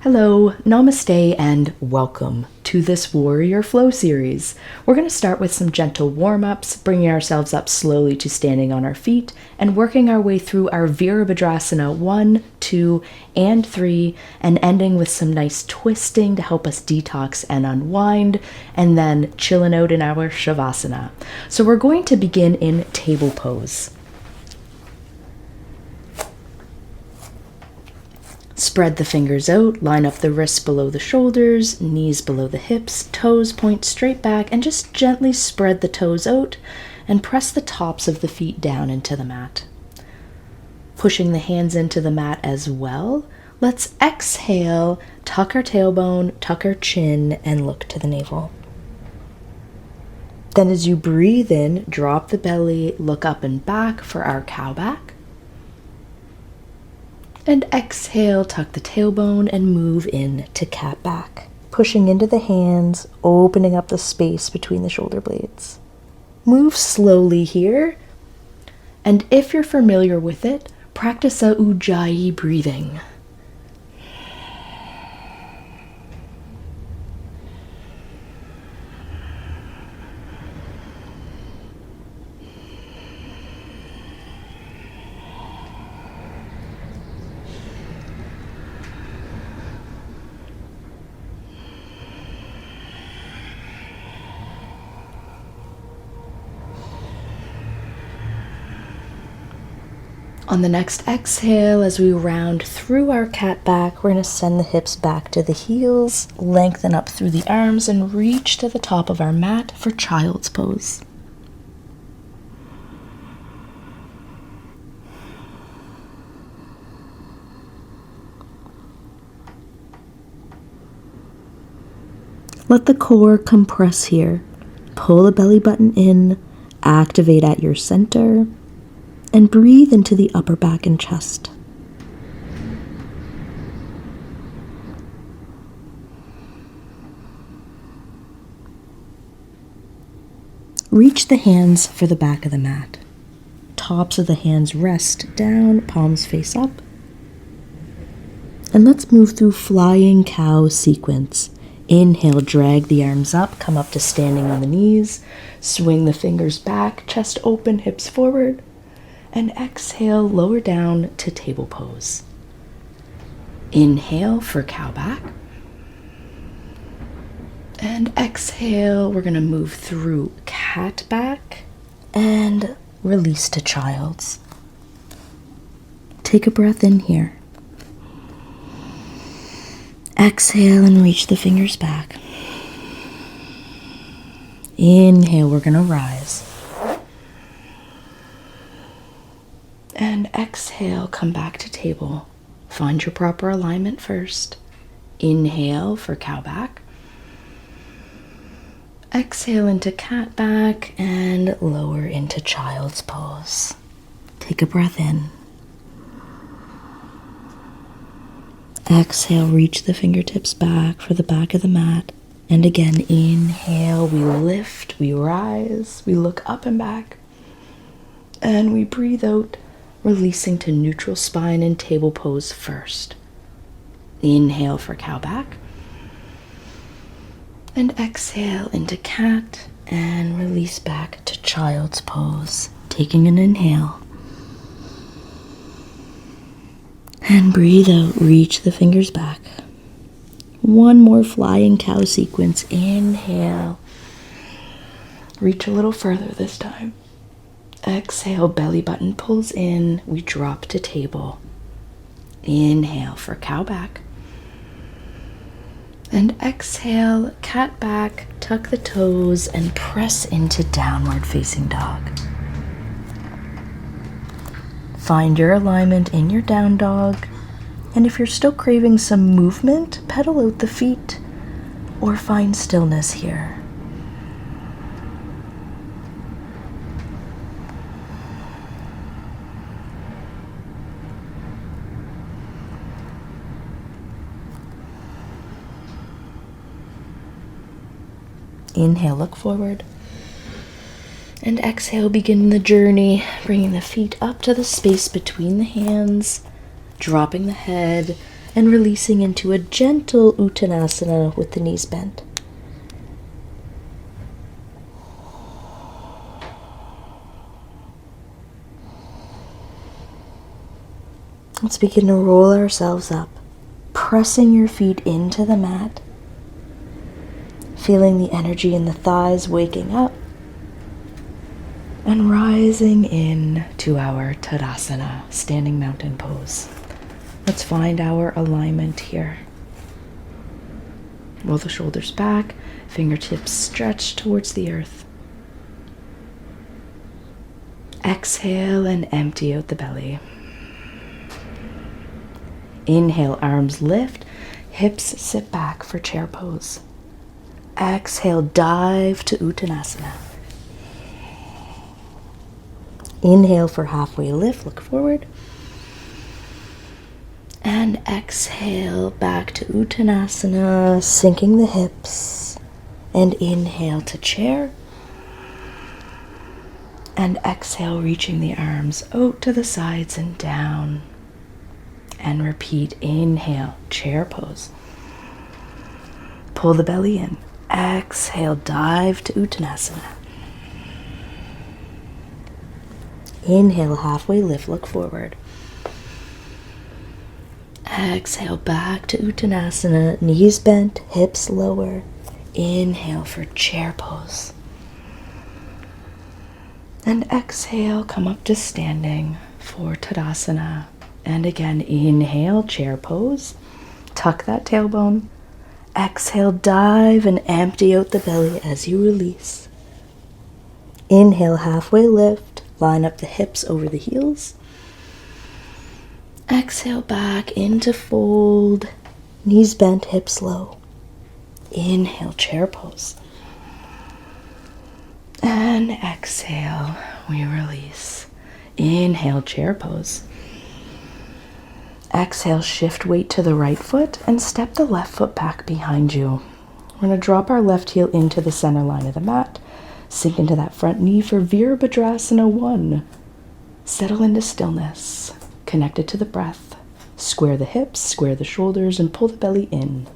Hello, namaste, and welcome to this Warrior Flow series. We're going to start with some gentle warm-ups, bringing ourselves up slowly to standing on our feet, and working our way through our Virabhadrasana 1, 2, and 3, and ending with some nice twisting to help us detox and unwind, and then chilling out in our Shavasana. So we're going to begin in table pose. Spread the fingers out, line up the wrists below the shoulders, knees below the hips, toes point straight back, and just gently spread the toes out and press the tops of the feet down into the mat. Pushing the hands into the mat as well, let's exhale, tuck our tailbone, tuck our chin, and look to the navel. Then as you breathe in, drop the belly, look up and back for our cow back. And exhale, tuck the tailbone and move in to cat back. Pushing into the hands, opening up the space between the shoulder blades. Move slowly here. And if you're familiar with it, practice a ujjayi breathing. On the next exhale, as we round through our cat back, we're going to send the hips back to the heels, lengthen up through the arms, and reach to the top of our mat for child's pose. Let the core compress here. Pull the belly button in, activate at your center, and breathe into the upper back and chest. Reach the hands for the back of the mat. Tops of the hands rest down, palms face up. And let's move through flying cow sequence. Inhale, drag the arms up, come up to standing on the knees. Swing the fingers back, chest open, hips forward. And exhale, lower down to table pose. Inhale for cow back. And exhale, we're going to move through cat back and release to child's. Take a breath in here. Exhale and reach the fingers back. Inhale, we're going to rise. And exhale, come back to table. Find your proper alignment first. Inhale for cow back. Exhale into cat back and lower into child's pose. Take a breath in. Exhale, reach the fingertips back for the back of the mat. And again, inhale, we lift, we rise, we look up and back. And we breathe out, releasing to neutral spine and table pose first. Inhale for cow back. And exhale into cat and release back to child's pose. Taking an inhale. And breathe out, reach the fingers back. One more flying cow sequence. Inhale. Reach a little further this time. Exhale, belly button pulls in, we drop to table. Inhale for cow back. And exhale, cat back, tuck the toes, and press into downward facing dog. Find your alignment in your down dog, and if you're still craving some movement, pedal out the feet, or find stillness here. Inhale, look forward. And exhale, begin the journey, bringing the feet up to the space between the hands, dropping the head, and releasing into a gentle Uttanasana with the knees bent. Let's begin to roll ourselves up, pressing your feet into the mat, feeling the energy in the thighs waking up, and rising in to our Tadasana, standing mountain pose. Let's find our alignment here. Roll the shoulders back, fingertips stretched towards the earth. Exhale and empty out the belly. Inhale, arms lift, hips sit back for chair pose. Exhale, dive to Uttanasana. Inhale for halfway lift, look forward. And exhale back to Uttanasana, sinking the hips. And inhale to chair. And exhale, reaching the arms out to the sides and down. And repeat, inhale, chair pose. Pull the belly in. Exhale, dive to Uttanasana. Inhale, halfway lift, look forward. Exhale, back to Uttanasana, knees bent, hips lower. Inhale for chair pose. And exhale, come up to standing for Tadasana. And again, inhale, chair pose. Tuck that tailbone. Exhale, dive and empty out the belly as you release. Inhale, halfway lift. Line up the hips over the heels. Exhale, back into fold. Knees bent, hips low. Inhale, chair pose. And exhale, we release. Inhale, chair pose. Exhale, shift weight to the right foot and step the left foot back behind you. We're going to drop our left heel into the center line of the mat. Sink into that front knee for Virabhadrasana 1. Settle into stillness. Connect it to the breath. Square the hips, square the shoulders, and pull the belly in.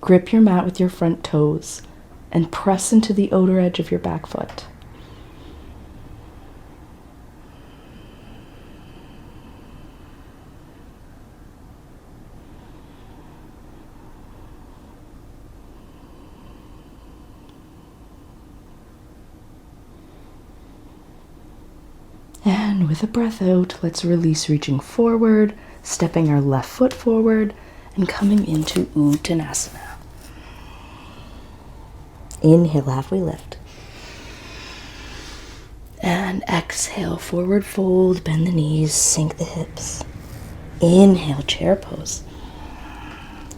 Grip your mat with your front toes and press into the outer edge of your back foot. And with a breath out, let's release, reaching forward, stepping our left foot forward, and coming into Uttanasana. Inhale, halfway lift. And exhale, forward fold, bend the knees, sink the hips. Inhale, chair pose.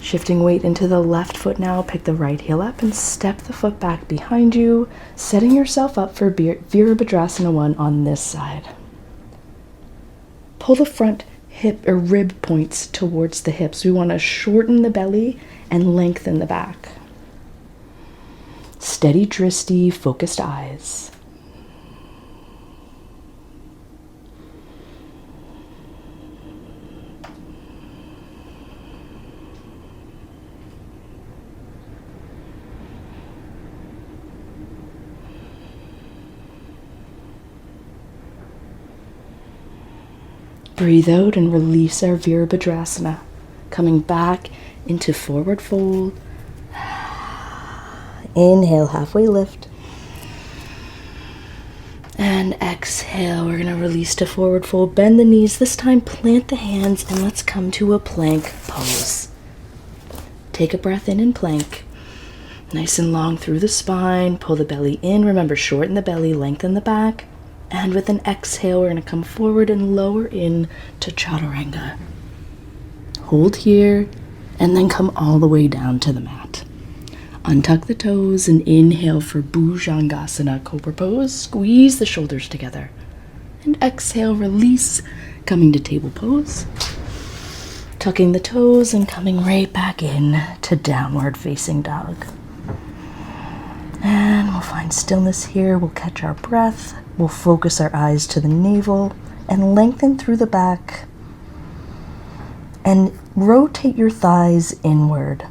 Shifting weight into the left foot now, pick the right heel up and step the foot back behind you, setting yourself up for Virabhadrasana 1 on this side. Pull the front hip or rib points towards the hips. We want to shorten the belly and lengthen the back. Steady drishti, focused eyes. Breathe out and release our Virabhadrasana. Coming back into forward fold. Inhale, halfway lift. And exhale, we're going to release to forward fold. Bend the knees. This time, plant the hands and let's come to a plank pose. Take a breath in plank. Nice and long through the spine. Pull the belly in. Remember, shorten the belly, lengthen the back. And with an exhale, we're going to come forward and lower in to Chaturanga. Hold here, and then come all the way down to the mat. Untuck the toes and inhale for Bhujangasana, Cobra Pose. Squeeze the shoulders together. And exhale, release, coming to table pose. Tucking the toes and coming right back in to downward facing dog. And we'll find stillness here. We'll catch our breath. We'll focus our eyes to the navel and lengthen through the back. And rotate your thighs inward.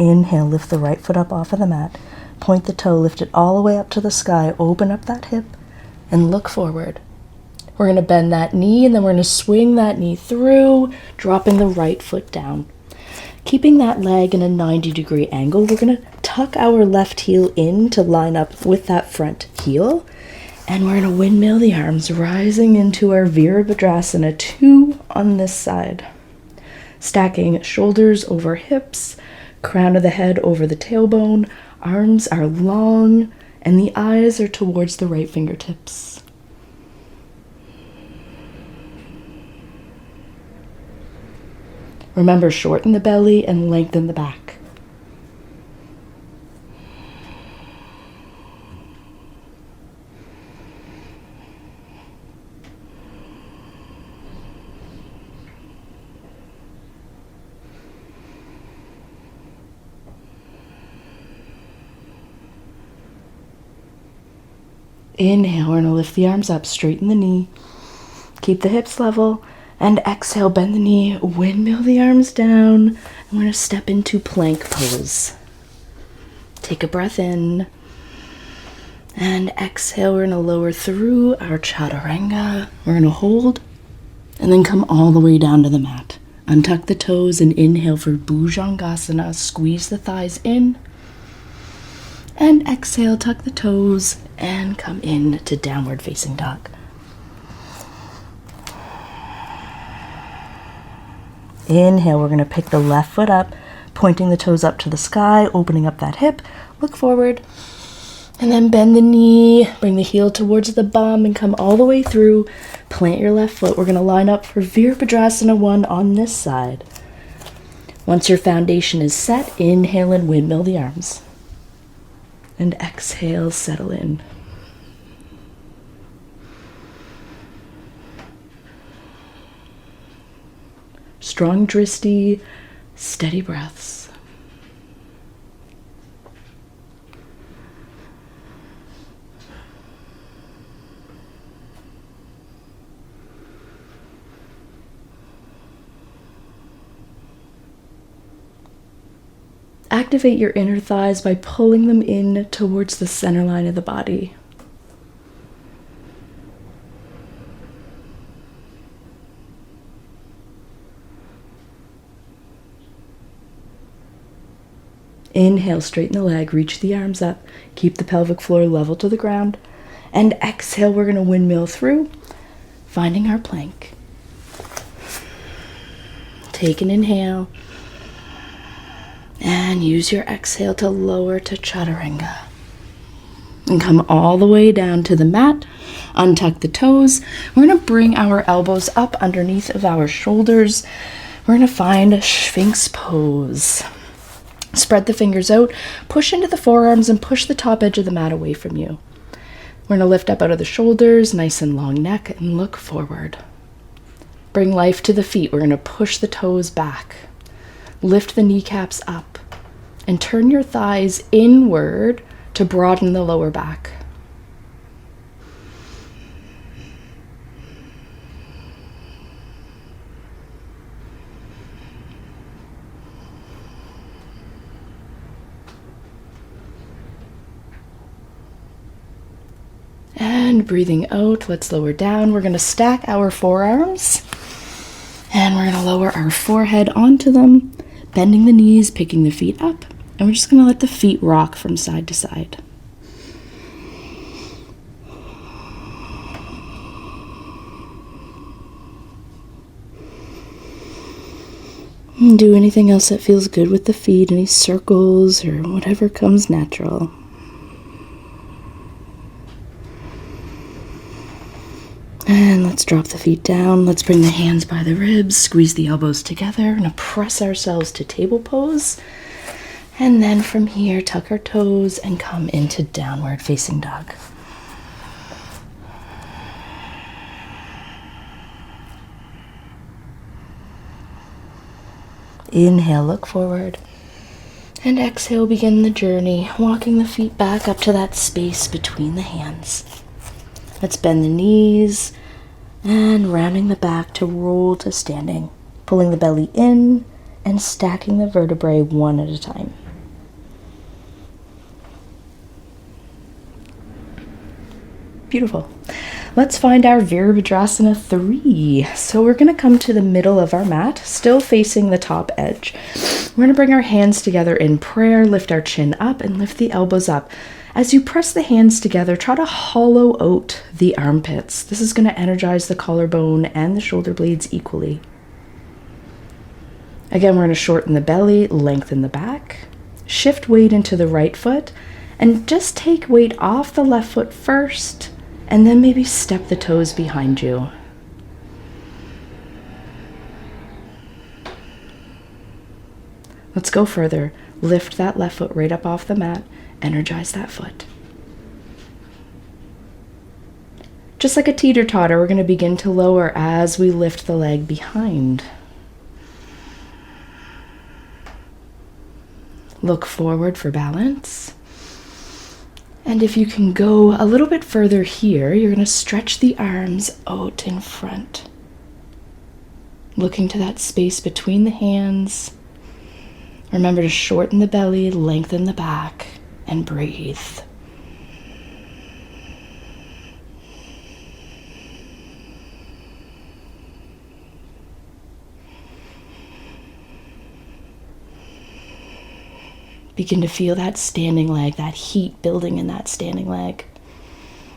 Inhale, lift the right foot up off of the mat. Point the toe, lift it all the way up to the sky. Open up that hip and look forward. We're going to bend that knee and then we're going to swing that knee through, dropping the right foot down. Keeping that leg in a 90-degree angle, we're going to tuck our left heel in to line up with that front heel. And we're going to windmill the arms, rising into our Virabhadrasana 2 on this side. Stacking shoulders over hips, crown of the head over the tailbone, arms are long, and the eyes are towards the right fingertips. Remember, shorten the belly and lengthen the back. Inhale, we're going to lift the arms up, straighten the knee, keep the hips level, and exhale, bend the knee, windmill the arms down. I'm going to step into plank pose. Take a breath in, and exhale, we're going to lower through our chaturanga. We're going to hold, and then come all the way down to the mat. Untuck the toes and inhale for Bhujangasana. Squeeze the thighs in. And exhale, tuck the toes and come in to downward facing dog. Inhale, we're going to pick the left foot up, pointing the toes up to the sky, opening up that hip, look forward, and then bend the knee, bring the heel towards the bum and come all the way through. Plant your left foot. We're going to line up for Virabhadrasana 1 on this side. Once your foundation is set, inhale and windmill the arms. And exhale, settle in. Strong dristi, steady breaths. Activate your inner thighs by pulling them in towards the center line of the body. Inhale, straighten the leg, reach the arms up, keep the pelvic floor level to the ground, and exhale, we're going to windmill through, finding our plank. Take an inhale. And use your exhale to lower to chaturanga. And come all the way down to the mat. Untuck the toes. We're going to bring our elbows up underneath of our shoulders. We're going to find a Sphinx pose. Spread the fingers out. Push into the forearms and push the top edge of the mat away from you. We're going to lift up out of the shoulders, nice and long neck, and look forward. Bring life to the feet. We're going to push the toes back. Lift the kneecaps up and turn your thighs inward to broaden the lower back. And breathing out, let's lower down. We're going to stack our forearms and we're going to lower our forehead onto them. Bending the knees, picking the feet up, and we're just going to let the feet rock from side to side. And do anything else that feels good with the feet, any circles or whatever comes natural. And let's Let's drop the feet down. Let's bring the hands by the ribs, squeeze the elbows together, and press ourselves to table pose. And then from here, tuck our toes and come into downward facing dog. Inhale, look forward. And exhale, begin the journey, walking the feet back up to that space between the hands. Let's bend the knees and rounding the back to roll to standing, pulling the belly in and stacking the vertebrae one at a time. Beautiful. Let's find our Virabhadrasana 3. So we're going to come to the middle of our mat, still facing the top edge. We're going to bring our hands together in prayer, lift our chin up and lift the elbows up. As you press the hands together, try to hollow out the armpits. This is going to energize the collarbone and the shoulder blades equally. Again, we're going to shorten the belly, lengthen the back, shift weight into the right foot, and just take weight off the left foot first, and then maybe step the toes behind you. Let's go further. Lift that left foot right up off the mat. Energize that foot. Just like a teeter-totter, we're going to begin to lower as we lift the leg behind. Look forward for balance. And if you can go a little bit further here, you're going to stretch the arms out in front. Looking to that space between the hands. Remember to shorten the belly, lengthen the back, and breathe. Begin to feel that standing leg, that heat building in that standing leg.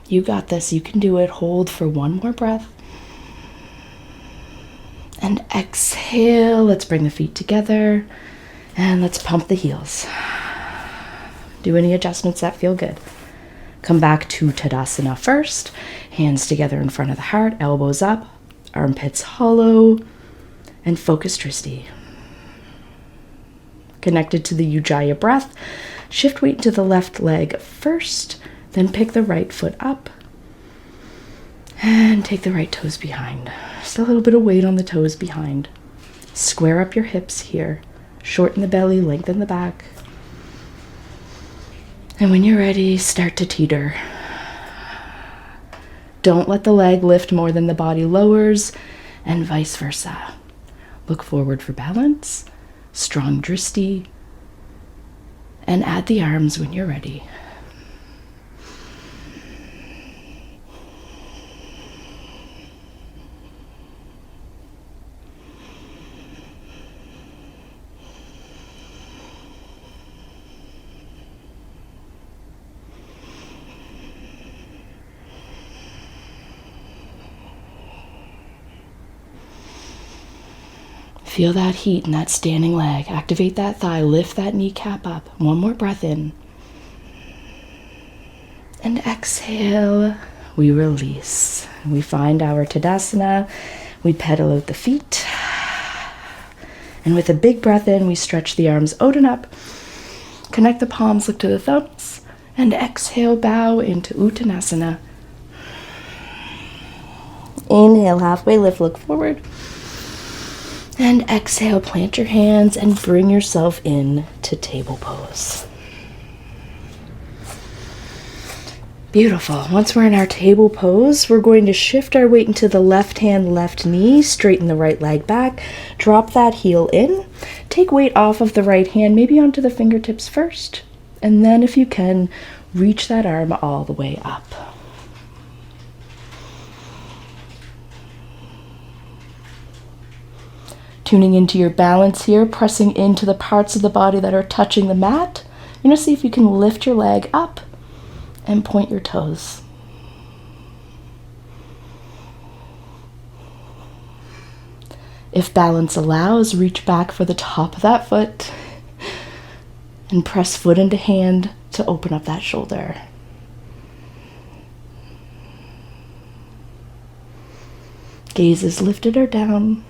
You got this. You can do it. Hold for one more breath. And exhale. Let's bring the feet together. And let's pump the heels. Do any adjustments that feel good. Come back to Tadasana first. Hands together in front of the heart, elbows up, armpits hollow, and focus Dristi. Connected to the Ujjayi breath, shift weight to the left leg first, then pick the right foot up, and take the right toes behind. Just a little bit of weight on the toes behind. Square up your hips here. Shorten the belly, lengthen the back. And when you're ready, start to teeter. Don't let the leg lift more than the body lowers, and vice versa. Look forward for balance, strong Dristi, and add the arms when you're ready. Feel that heat in that standing leg. Activate that thigh. Lift that kneecap up. One more breath in. And exhale. We release. We find our Tadasana. We pedal out the feet. And with a big breath in, we stretch the arms out and up. Connect the palms, look to the thumbs. And exhale, bow into Uttanasana. Inhale, halfway lift, look forward. And exhale, plant your hands and bring yourself in to table pose. Beautiful. Once we're in our table pose, we're going to shift our weight into the left hand, left knee, straighten the right leg back, drop that heel in, take weight off of the right hand, maybe onto the fingertips first, and then if you can, reach that arm all the way up. Tuning into your balance here, pressing into the parts of the body that are touching the mat. You're going to see if you can lift your leg up and point your toes. If balance allows, reach back for the top of that foot and press foot into hand to open up that shoulder. Gaze is lifted or down.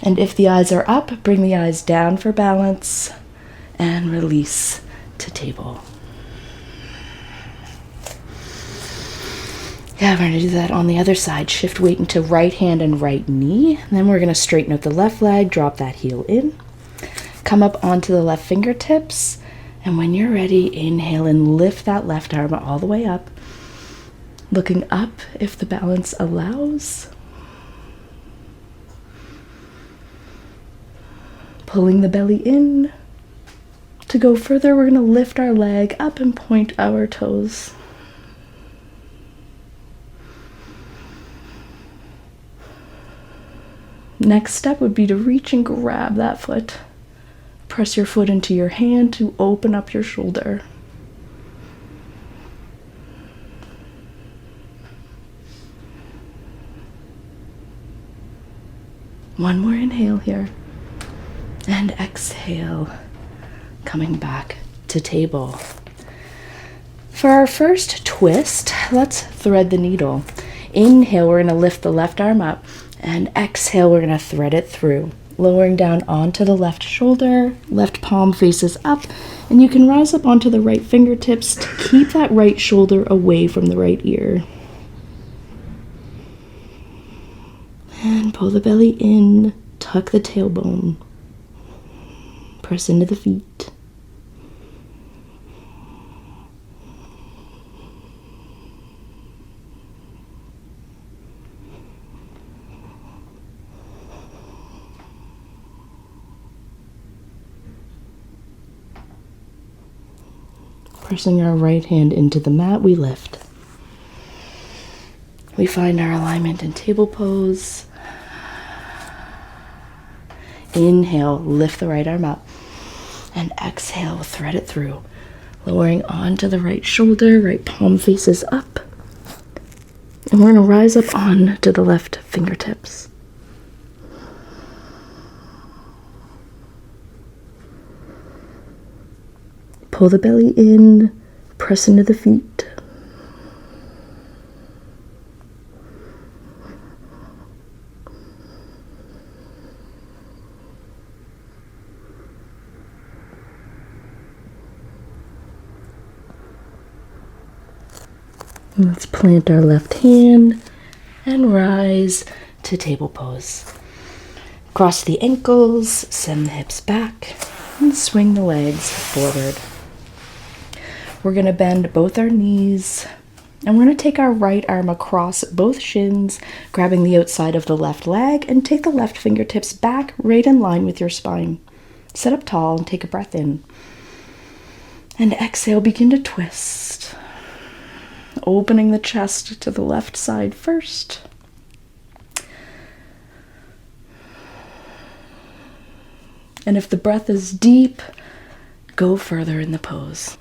And if the eyes are up, bring the eyes down for balance and release to table. Yeah, we're going to do that on the other side. Shift weight into right hand and right knee. And then we're going to straighten out the left leg, drop that heel in. Come up onto the left fingertips. And when you're ready, inhale and lift that left arm all the way up. Looking up if the balance allows. Pulling the belly in. To go further, we're going to lift our leg up and point our toes. Next step would be to reach and grab that foot. Press your foot into your hand to open up your shoulder. One more inhale here. And exhale, coming back to table. For our first twist, let's thread the needle. Inhale, we're going to lift the left arm up. And exhale, we're going to thread it through. Lowering down onto the left shoulder, left palm faces up, and you can rise up onto the right fingertips to keep that right shoulder away from the right ear. And pull the belly in, tuck the tailbone, press into the feet. Pressing our right hand into the mat, we lift. We find our alignment in table pose. Inhale, lift the right arm up. And exhale, thread it through. Lowering onto the right shoulder, right palm faces up. And we're going to rise up on to the left fingertips. Pull the belly in, press into the feet. Let's plant our left hand and rise to table pose. Cross the ankles, send the hips back, and swing the legs forward. We're going to bend both our knees, and we're going to take our right arm across both shins, grabbing the outside of the left leg, and take the left fingertips back right in line with your spine. Sit up tall and take a breath in. And exhale, begin to twist. Opening the chest to the left side first. And if the breath is deep, go further in the pose.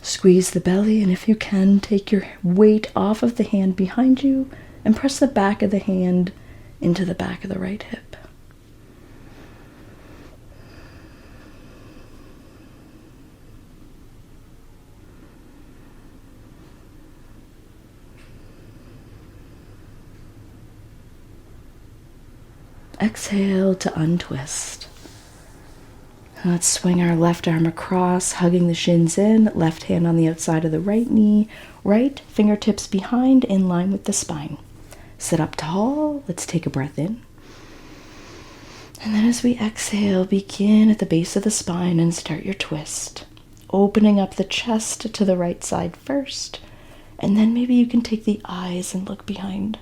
Squeeze the belly, and if you can, take your weight off of the hand behind you and press the back of the hand into the back of the right hip. Exhale to untwist. Let's swing our left arm across, hugging the shins in, left hand on the outside of the right knee, right fingertips behind in line with the spine. Sit up tall. Let's take a breath in. And then as we exhale, begin at the base of the spine and start your twist. Opening up the chest to the right side first, and then maybe you can take the eyes and look behind.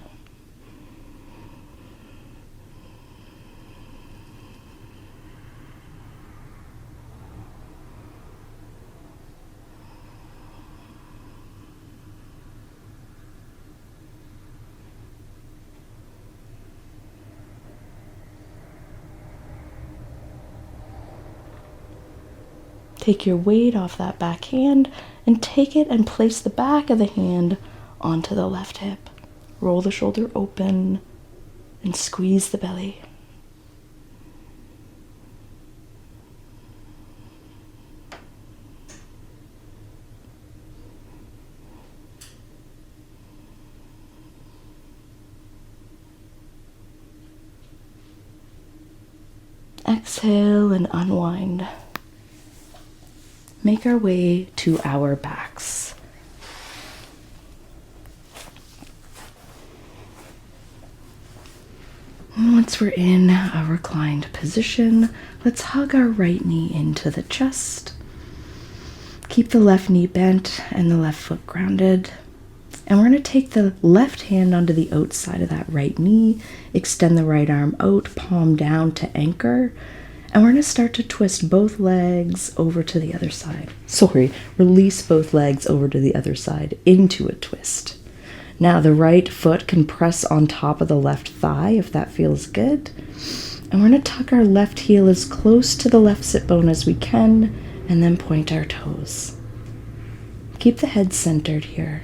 Take your weight off that back hand and take it and place the back of the hand onto the left hip. Roll the shoulder open and squeeze the belly. Exhale and unwind. Make our way to our backs. Once we're in a reclined position, let's hug our right knee into the chest. Keep the left knee bent and the left foot grounded. And we're going to take the left hand onto the outside of that right knee, extend the right arm out, palm down to anchor, and we're going to start to twist both legs over to the other side. Release both legs over to the other side into a twist. Now the right foot can press on top of the left thigh if that feels good. And we're going to tuck our left heel as close to the left sit bone as we can, and then point our toes. Keep the head centered here.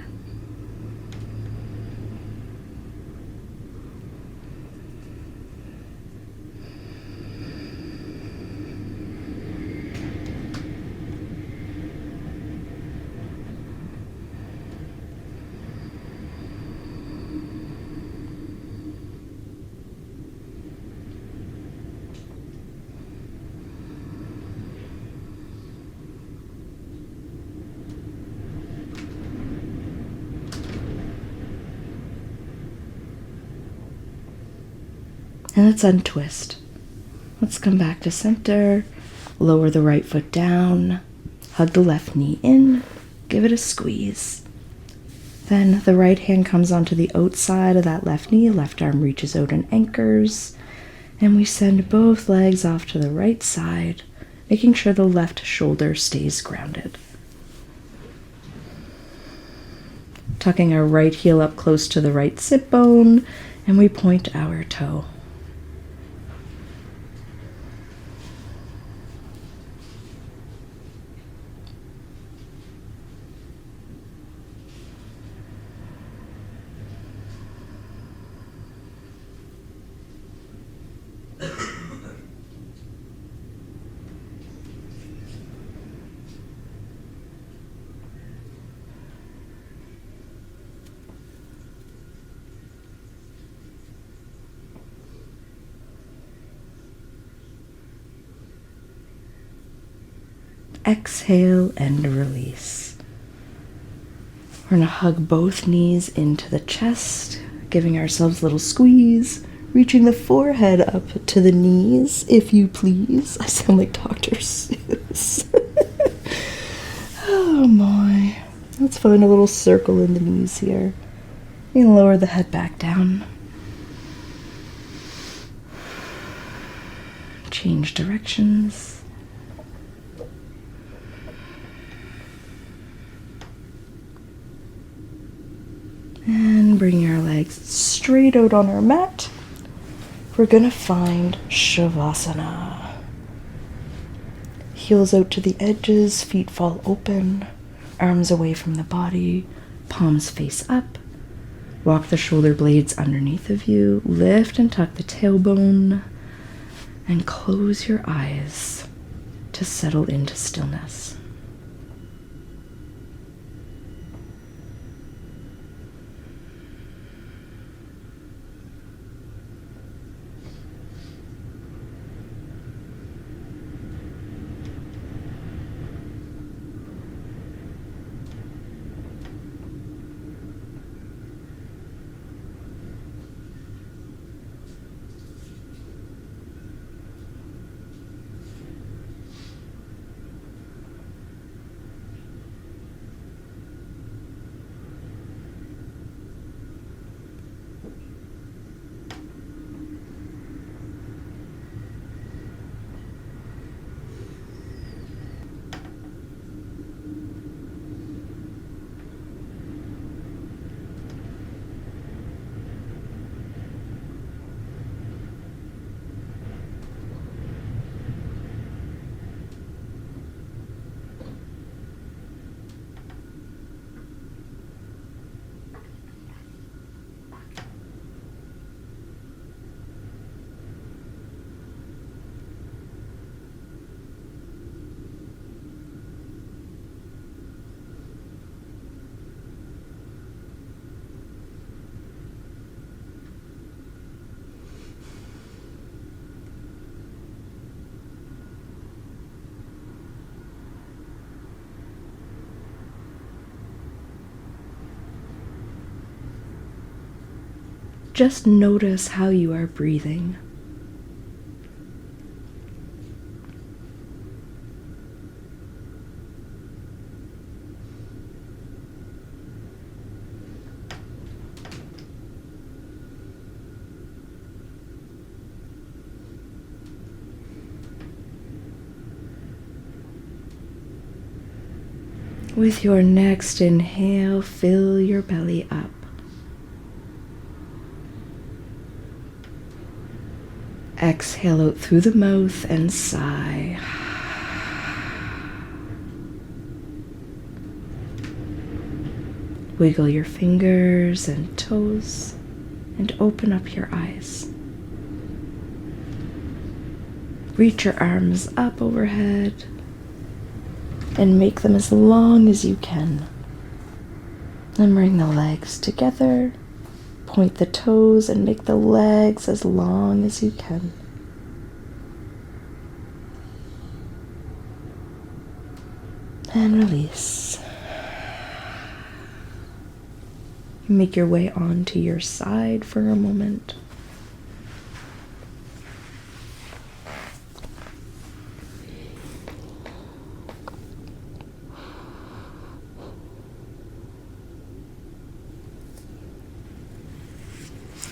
And let's untwist. Let's come back to center. Lower the right foot down. Hug the left knee in. Give it a squeeze. Then the right hand comes onto the outside of that left knee. Left arm reaches out and anchors. And we send both legs off to the right side, making sure the left shoulder stays grounded. Tucking our right heel up close to the right sit bone, and we point our toe. Exhale and release. We're going to hug both knees into the chest, giving ourselves a little squeeze, reaching the forehead up to the knees, if you please. I sound like Dr. Seuss. Oh my. Let's find a little circle in the knees here. And lower the head back down. Change directions. And bring our legs straight out on our mat. We're going to find Shavasana. Heels out to the edges, feet fall open, arms away from the body, palms face up. Walk the shoulder blades underneath of you. Lift and tuck the tailbone. And close your eyes to settle into stillness. Just notice how you are breathing. With your next inhale, fill your belly up. Exhale out through the mouth and sigh. Wiggle your fingers and toes and open up your eyes. Reach your arms up overhead and make them as long as you can. Then bring the legs together, point the toes and make the legs as long as you can. And release. Make your way onto your side for a moment.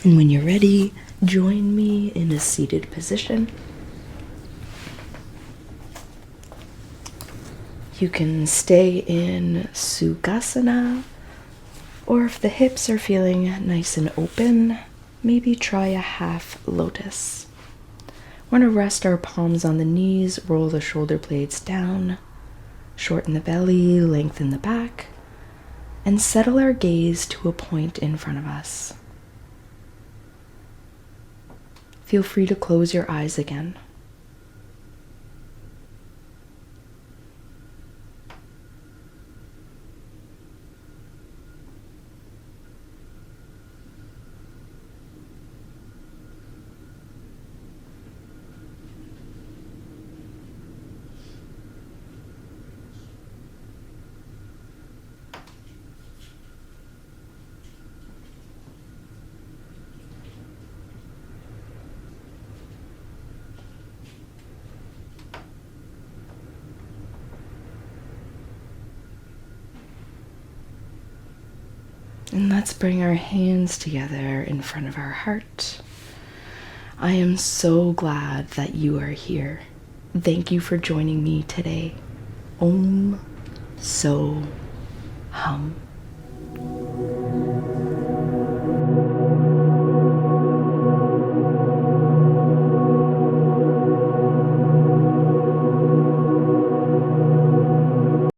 And when you're ready, join me in a seated position. You can stay in Sukhasana, or if the hips are feeling nice and open, maybe try a half lotus. Want to rest our palms on the knees, roll the shoulder blades down, shorten the belly, lengthen the back, and settle our gaze to a point in front of us. Feel free to close your eyes again. And let's bring our hands together in front of our heart. I am so glad that you are here. Thank you for joining me today. Om So Hum.